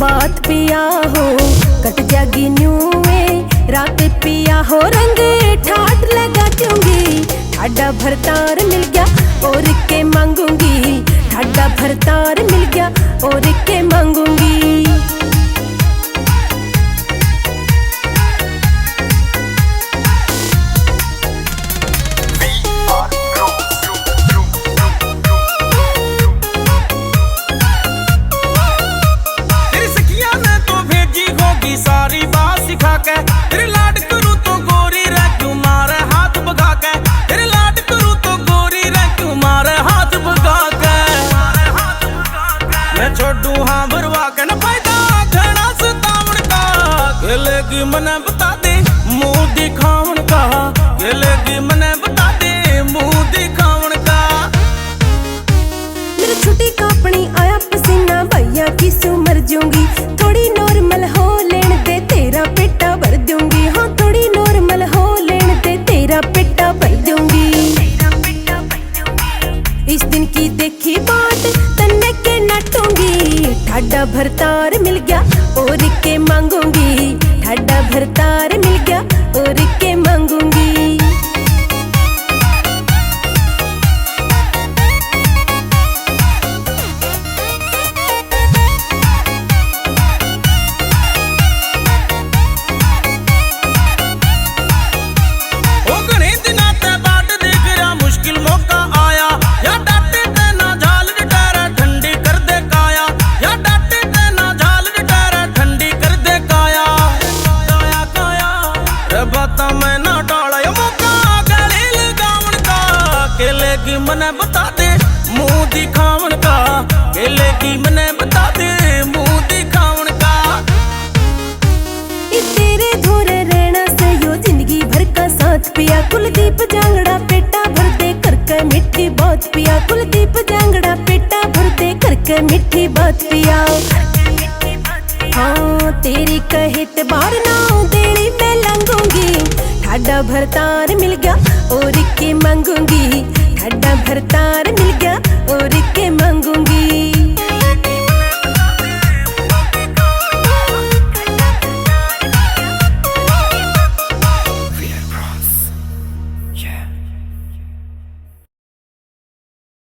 बात पिया हो कट जागी न्यूए रात पिया हो रंग ठाट लगा दूंगी। ठाडा भरतार मिल गया और के मांगूंगी, ठाडा भरतार मिल गया और के मांगूंगी। सारी बात सिखा के तेरे लाड करूं तो गोरी रह क्यों मारे हाथ भगा के, तेरे लाड करूं तो गोरी रह क्यों मारे हाथ भगा के। मैं छोड़ू हाँ भरवा के न फायदा घना सतावण का, खेलेगी मने बता दे मुंह दिखावण का, खेलेगी मने बता दे मुंह दिखावण का। मेरी छुट्टी कापनी आया पसीना भैया की सू मर जाऊंगी। थोड़ी नॉर्मल हो तेरा पेटा भर दूंगी, हाँ थोड़ी नॉर्मल हो लेन दे तेरा पेटा भर दूंगी। इस दिन की देखी बात तन्ने के नटूंगी। ठाडा भरतार मिल गया और के मांगूंगी, ठाडा भरतार मिल गया और के मांगूंगी। मैं ना डाला मौका गले लगावण का, खेलेगी मने बता दे मुंह दिखावण का, खेलेगी मने बता दे मुंह दिखावण का। तेरे धोरे रहना से यो जिंदगी भर का साथ पिया। कुलदीप जांगड़ा पेटा भर दे करके मिठी बात पिया, कुलदीप जांगड़ा पेटा भर दे करके मिठी बात पिया। हाँ तेरी कहित बार ना देरी मैं लंघूंगी। ठाडा भरतार मिल गया और के मांगूंगी, ठाडा भरतार मिल गया और